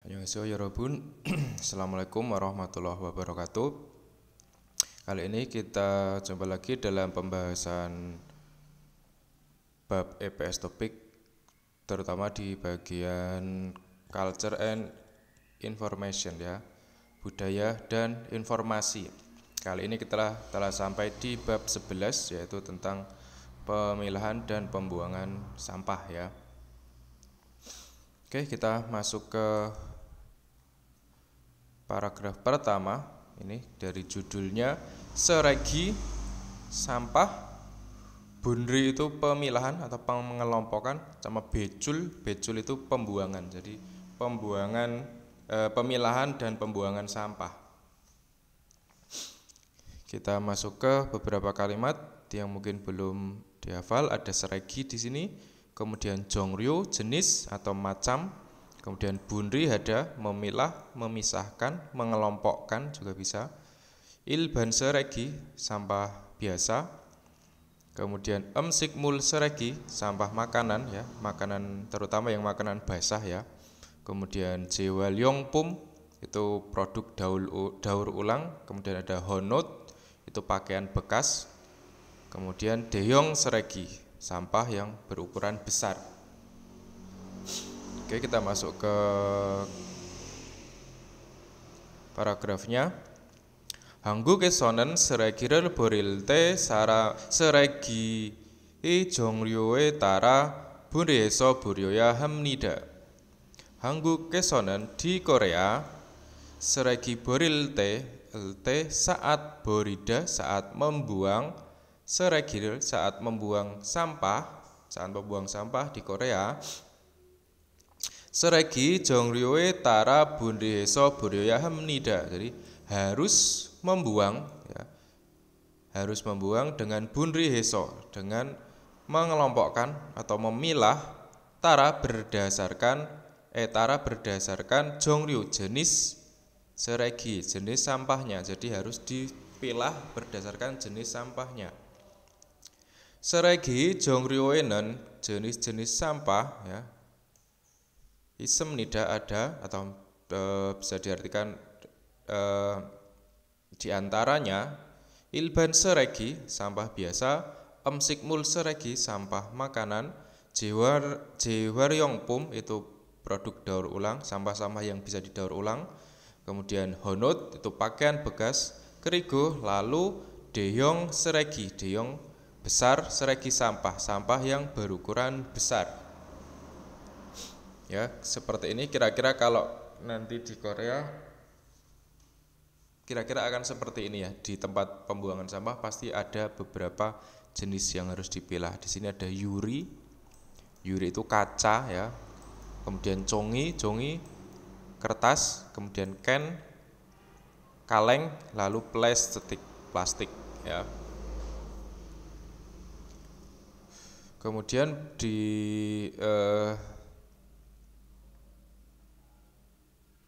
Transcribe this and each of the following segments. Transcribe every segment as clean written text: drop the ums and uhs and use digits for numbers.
Annyeonghaseyo Yorobun. Assalamualaikum warahmatullahi wabarakatuh. Kali ini kita jumpa lagi dalam pembahasan bab EPS topik, terutama di bagian Culture and Information ya, budaya dan informasi. Kali ini kita telah sampai di bab 11, yaitu tentang pemilahan dan pembuangan sampah ya. Oke, kita masuk ke paragraf pertama. Ini dari judulnya Seregi sampah, Bunri itu pemilahan atau pengelompokan, sama becul itu pembuangan. Jadi pemilahan dan pembuangan sampah. Kita masuk ke beberapa kalimat yang mungkin belum dihafal. Ada seregi di sini, kemudian jongryo jenis atau macam, kemudian bunri ada memilah, memisahkan, mengelompokkan juga bisa. Ilban seregi sampah biasa. Kemudian emsikmul seregi sampah makanan ya, makanan terutama yang makanan basah ya. Kemudian jewalyongpum itu produk daur ulang. Kemudian ada honot itu pakaian bekas. Kemudian deyong seregi sampah yang berukuran besar. Oke, kita masuk ke paragrafnya. Hangukesonen seregi를 버릴 때 seregi 종류에 따라 분리해서 버려야 합니다. 한국에서는 di Korea seregi 버릴 때 saat 버리다 saat membuang, seregi를 saat membuang sampah, di Korea. Seregi jongryoe tara bunriheso buryoya hamnida. Jadi harus membuang ya, harus membuang dengan bunriheso, dengan mengelompokkan atau memilah, tara berdasarkan jongryo jenis seregi, jenis sampahnya. Jadi harus dipilah berdasarkan jenis sampahnya. Seregi jongryoe는 jenis-jenis sampah ya. Isem nida ada atau bisa diartikan diantaranya ilban seregi sampah biasa, emsikmul seregi sampah makanan, jewaryongpum itu produk daur ulang, sampah-sampah yang bisa didaur ulang. Kemudian honot itu pakaian bekas, kerigo, lalu deyong seregi, deyong besar, seregi sampah yang berukuran besar. Ya, seperti ini kira-kira kalau nanti di Korea kira-kira akan seperti ini ya. Di tempat pembuangan sampah pasti ada beberapa jenis yang harus dipilah. Di sini ada yuri itu kaca ya. Kemudian congi kertas, kemudian ken, kaleng, lalu plastik ya. Kemudian di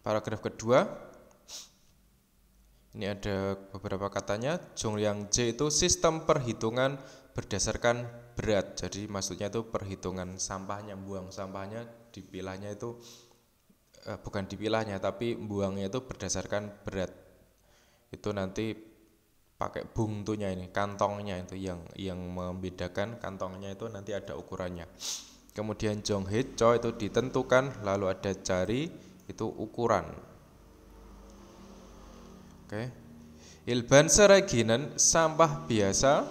paragraf kedua ini ada beberapa katanya. Jongyang J itu sistem perhitungan berdasarkan berat. Jadi maksudnya itu perhitungan sampahnya, buang sampahnya, dipilahnya itu bukan dipilahnya tapi buangnya itu berdasarkan berat. Itu nanti pakai bungtunya ini, kantongnya itu yang membedakan, kantongnya itu nanti ada ukurannya. Kemudian jonghecho itu ditentukan, lalu ada jari itu ukuran. Oke. Ilban seregi는 sampah biasa,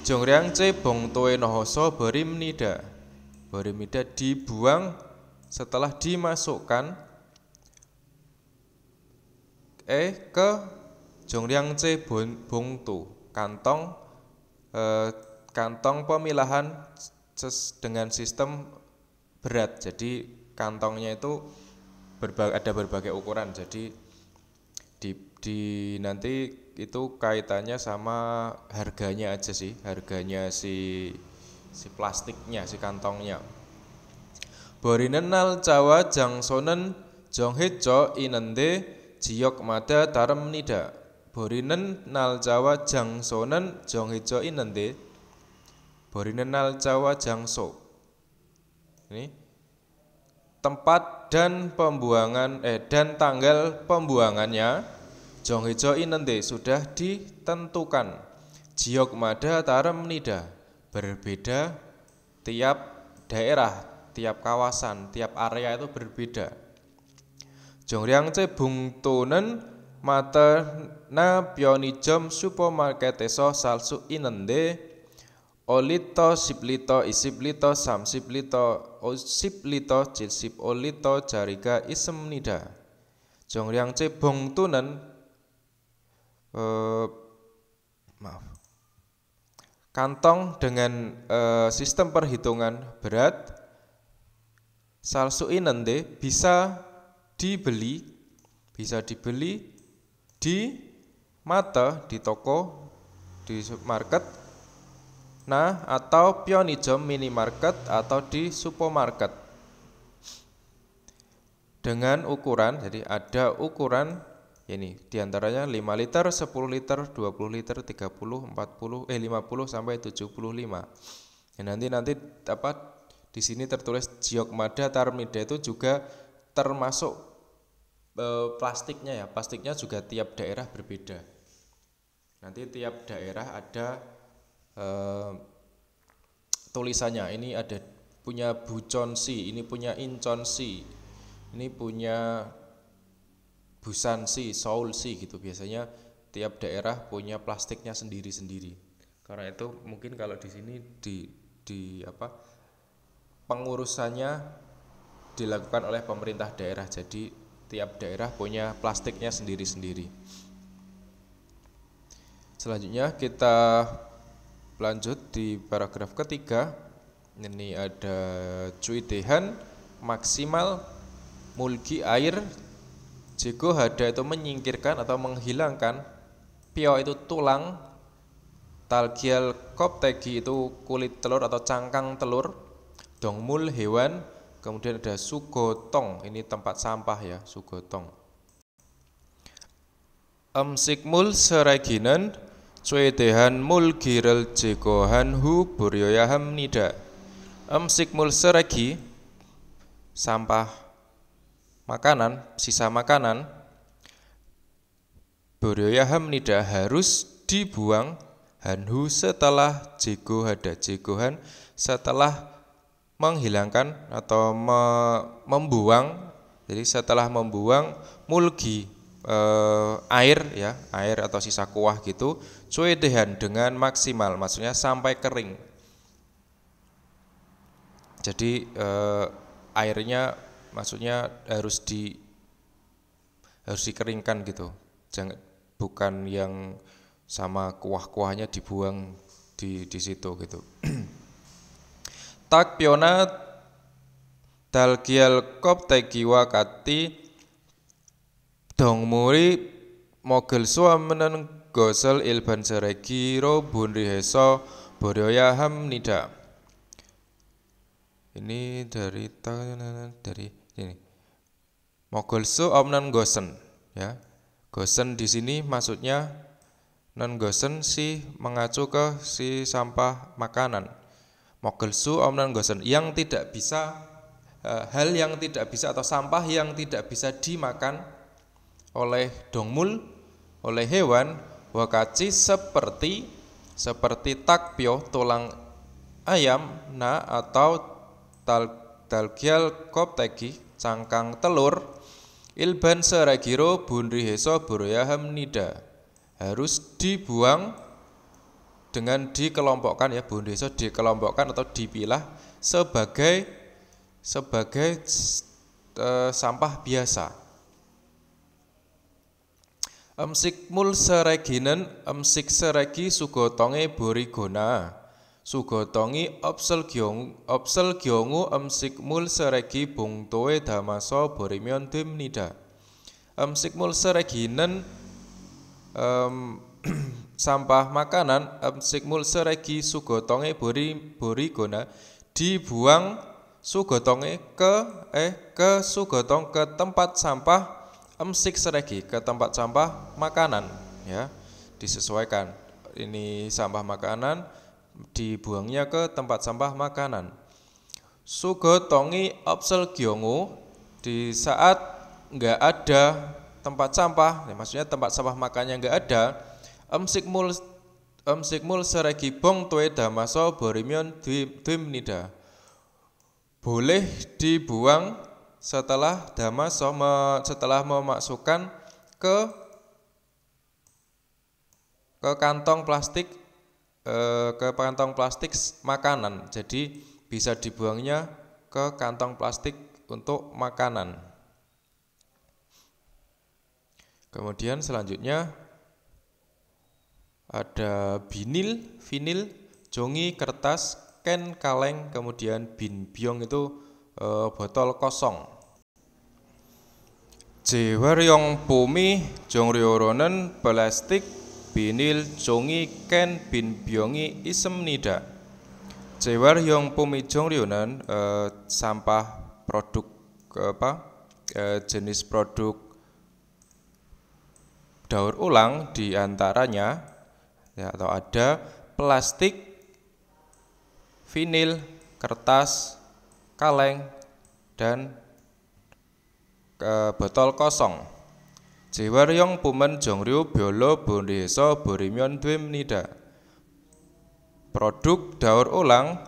jongrangce bongtoe nohoso berimnida. Berimnida dibuang setelah dimasukkan ke jongrangce bongto, kantong pemilahan dengan sistem berat. Jadi kantongnya itu ada berbagai ukuran. Jadi di nanti itu kaitannya sama harganya aja sih, harganya si plastiknya, si kantongnya. Borinen nal Jawa jangsonen jonghecho inende jiokmada taramnida. Borinen nal Jawa jangsonen jonghecho inende. Borinen nal Jawa jangso. Ini tempat dan tanggal pembuangannya jonghejo inende sudah ditentukan. Jiok mada tarem nida, berbeda tiap daerah, tiap kawasan, tiap area itu berbeda. Jongryang cebung tonen mata na pionijom supermarketeso salsu inende olito siplito isiplito samsiplito osiplito jilsip olito jariga isem nida. Jongryang cebong tunen kantong dengan sistem perhitungan berat salsu inende bisa dibeli di mata, di toko, di supermarket, nah atau pionijom minimarket atau di supermarket dengan ukuran, jadi ada ukuran ini diantaranya 5 liter, 10 liter, 20 liter, 30, 50 sampai 75. Ya, nanti di sini tertulis Jiok Mada Tarmida itu juga termasuk plastiknya ya. Plastiknya juga tiap daerah berbeda. Nanti tiap daerah ada tulisannya. Ini ada punya Buconsi, ini punya Inconsi, ini punya Busansi, Seoulsi gitu. Biasanya tiap daerah punya plastiknya sendiri-sendiri. Karena itu mungkin kalau di sini pengurusannya dilakukan oleh pemerintah daerah. Jadi tiap daerah punya plastiknya sendiri-sendiri. Selanjutnya kita lanjut di paragraf ketiga. Ini ada cuitehan maksimal mulgi air. Jego hada itu menyingkirkan atau menghilangkan, pio itu tulang, talgial koptegi itu kulit telur atau cangkang telur, dongmul hewan, kemudian ada sugotong, ini tempat sampah ya, sugotong. Sikmul sereginen, cuedehan mulgirel jegohan hu buryoyaham nida. Sikmul seregi, sampah makanan, sisa makanan, buryoyaham nida harus dibuang hanhu setelah jegohan setelah menghilangkan atau membuang. Jadi setelah membuang mulgi air ya, air atau sisa kuah gitu, cuedehan dengan maksimal, maksudnya sampai kering. Jadi airnya maksudnya harus dikeringkan gitu. Bukan yang sama kuah-kuahnya dibuang di situ gitu. Tak piona dalgial koptegi wakati dongmuri mogel suamenen gosel ilban seregi ro bunri heso boryoyaham nida. Ini dari ini. Mogolsu omnan gosen ya. Gosen di sini maksudnya non gosen si mengacu ke si sampah makanan. Mogolsu omnan gosen yang tidak bisa hal yang tidak bisa atau sampah yang tidak bisa dimakan oleh dongmul, oleh hewan, wakaci seperti takpio tulang ayam, nah atau talgial koptegi cangkang telur, ilban seragiro bunri heso buroyaham nida harus dibuang dengan dikelompokkan ya, bunri heso dikelompokkan atau dipilah sebagai sampah biasa. Sikmul sereginen sik seregi sugotonge borigona. Sugotongi opsel gyongu sikmul seregi bungtoe damaso borimyon dim nida. Sikmul sereginen sampah makanan, sikmul seregi sugotonge borigona dibuang sugotonge ke sugotong ke tempat sampah sik seregi ke tempat sampah makanan ya, disesuaikan. Ini sampah makanan dibuangnya ke tempat sampah makanan. Sugotongi opsel gyongu Di saat nggak ada tempat sampah, ya maksudnya tempat sampah makannya nggak ada, sikmul seregi bong tue damaso borimion dwimnida. Boleh dibuang setelah damaso setelah memasukkan ke kantong plastik makanan. Jadi bisa dibuangnya ke kantong plastik untuk makanan. Kemudian selanjutnya ada vinil, jongi, kertas, ken, kaleng, kemudian bin biong itu botol kosong. Jewaryong pumi jongryoronen plastik vinil, jongi, ken, bin biongi isemnida. Jewaryong pumi jongryonen sampah produk jenis produk daur ulang diantaranya ya, atau ada plastik, vinil, kertas, kaleng, dan botol kosong. Jewaryong pumen jongryo byolo bondeso borimyon dwimnida. Produk daur ulang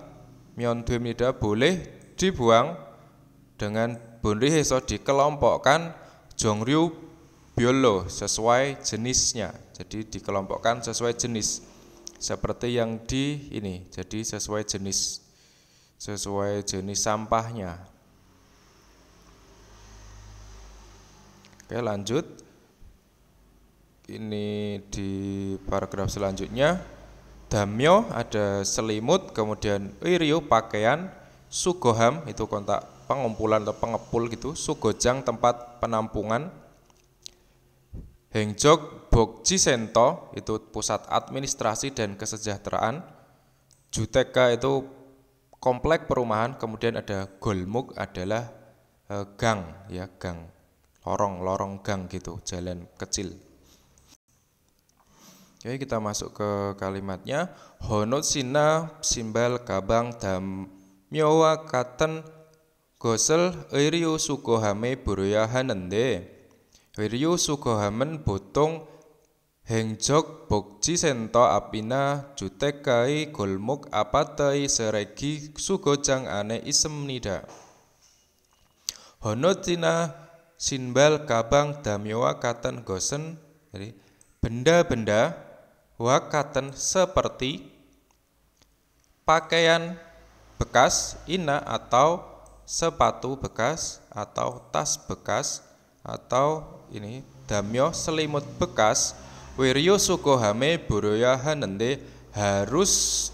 myon dwimnida boleh dibuang dengan bondeso dikelompokkan jongryo byolo sesuai jenisnya. Jadi dikelompokkan sesuai jenis. Seperti yang di ini. Jadi sesuai jenis sampahnya. Oke, lanjut. Ini di paragraf selanjutnya. Damyo ada selimut, kemudian wiryo pakaian, sugoham itu kontak pengumpulan atau pengepul gitu, sugojang tempat penampungan, hengjok bokji sento itu pusat administrasi dan kesejahteraan, juteka itu komplek perumahan, kemudian ada golmuk adalah gang ya, gang, lorong gang gitu, jalan kecil. Oke, kita masuk ke kalimatnya. Honot sina simbal kabang damyowa katen gosel wiryo sugohame buruya hanende. Wiryo sugohamen botong hengjok bokji sento apina jutekai golmuk apatai seregi sugojang ane isemnida. Honot sina simbal kabang damyowa katen gosen, jadi benda-benda wakaten seperti pakaian bekas, ina atau sepatu bekas atau tas bekas atau ini damyo selimut bekas, wiryo sugohame buroya hanende harus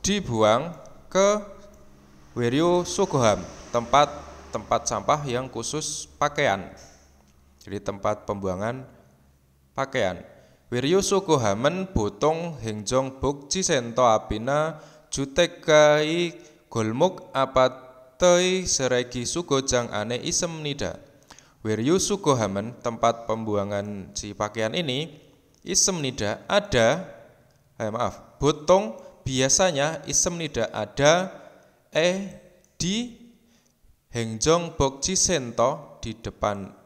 dibuang ke wiryo sugoham, tempat sampah yang khusus pakaian. Jadi tempat pembuangan pakaian. Wiryo sugohamen botong hengjong bokji sento apina jutekai golmuk apatei seregi sugojang ane isemnida. Wiryo sugohamen tempat pembuangan si pakaian ini isemnida ada botong biasanya isemnida ada di hengjong bokji sento di depan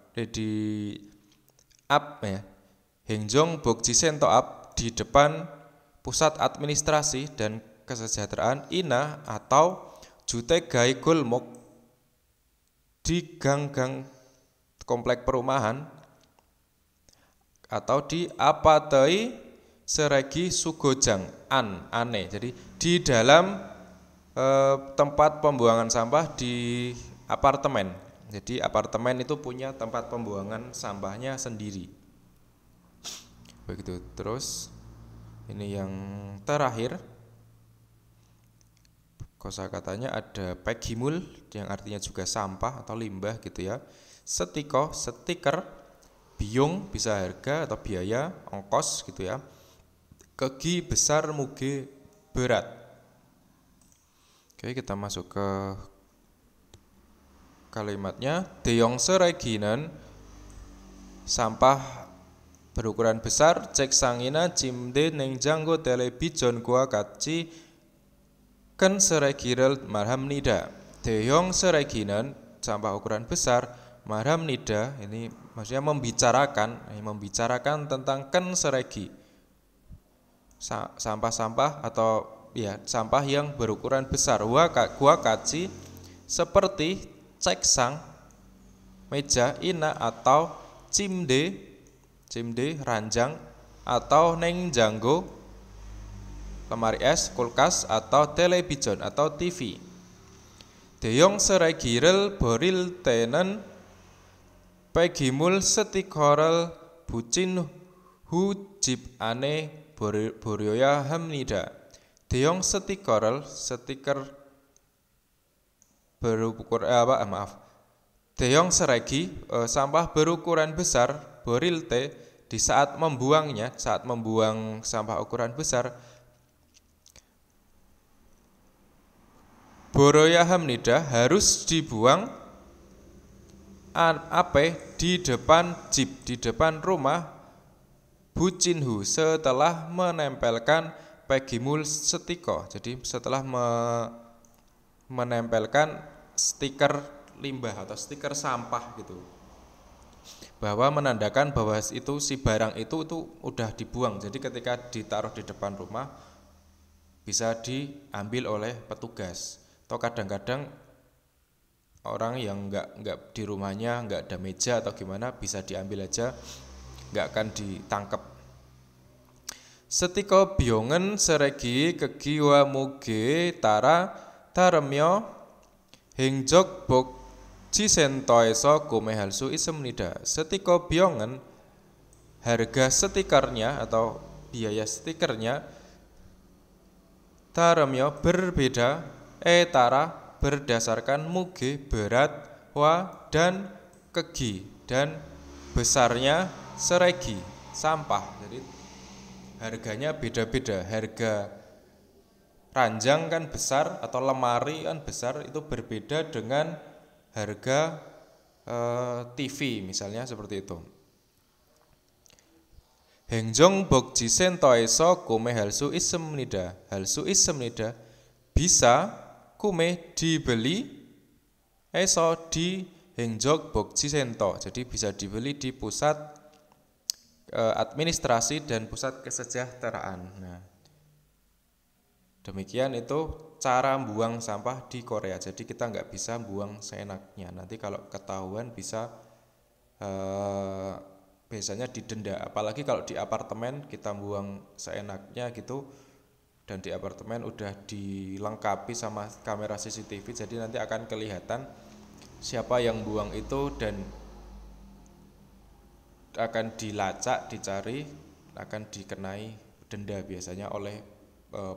hengjong bokji sento di depan pusat administrasi dan kesejahteraan ina atau jutegai golmuk di gang-gang komplek perumahan atau di apatei seregi sugojang ane. Jadi di dalam tempat pembuangan sampah di apartemen. Jadi apartemen itu punya tempat pembuangan sampahnya sendiri. Begitu. Terus ini yang terakhir, kosakatanya ada pegimul yang artinya juga sampah atau limbah gitu ya. Setiko, stiker, biung bisa harga atau biaya, ongkos gitu ya. Kegi besar, muge berat. Oke, kita masuk ke kalimatnya. Deyong sereginan sampah berukuran besar, cek sangina cimde neng janggo telebijon gua kaci ken seregirel marham nida. Deyong sereginan sampah ukuran besar, marham nida ini maksudnya membicarakan tentang ken seregi. Sampah-sampah atau ya sampah yang berukuran besar. Gua kaci seperti ceksang, meja, ina atau cimde, ranjang atau neng janggo, lemari es, kulkas atau television atau TV. Deyong seregirel boril tenen pegimul setikorel bucin hujib ane boryoya hamnida. Deyong setikorel stiker berukur Deyong seregi sampah berukuran besar boril te di saat membuang sampah ukuran besar. Boroya hamnida harus dibuang di depan jeep, di depan rumah bucinhu setelah menempelkan pegimul setiko. Jadi setelah menempelkan stiker limbah atau stiker sampah gitu, bahwa menandakan bahwa itu si barang itu udah dibuang. Jadi ketika ditaruh di depan rumah bisa diambil oleh petugas. Atau kadang-kadang orang yang nggak di rumahnya nggak ada meja atau gimana bisa diambil aja, nggak akan ditangkap. Setiko biongen seregi kegiwa muge tara taremyo hingjok bok cisentoeso kumehalsu isemnida. Setiko biongen harga stikernya atau biaya stikernya taremyo berbeda tara berdasarkan muge berat wa dan kegi dan besarnya seregi sampah. Jadi harganya beda-beda. Harga ranjang kan besar atau lemari kan besar, itu berbeda dengan harga TV misalnya seperti itu. Hengjong bokji sentoeso kume halsu isemnida. Halsu isemnida bisa kume dibeli, eso di hengjok bokji sento. Jadi bisa dibeli di pusat administrasi dan pusat kesejahteraan. Nah, demikian itu cara buang sampah di Korea. Jadi kita nggak bisa buang seenaknya. Nanti kalau ketahuan bisa biasanya didenda. Apalagi kalau di apartemen kita buang seenaknya gitu, dan di apartemen udah dilengkapi sama kamera CCTV, jadi nanti akan kelihatan siapa yang buang itu dan akan dilacak, dicari, akan dikenai denda biasanya oleh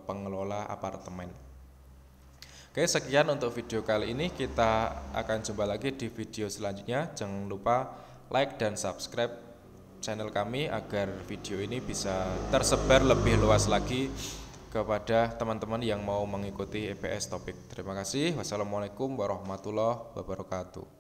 pengelola apartemen. Oke, sekian untuk video kali ini. Kita akan jumpa lagi di video selanjutnya. Jangan lupa like dan subscribe channel kami agar video ini bisa tersebar lebih luas lagi kepada teman-teman yang mau mengikuti EPS Topik. Terima kasih. Wassalamualaikum warahmatullahi wabarakatuh.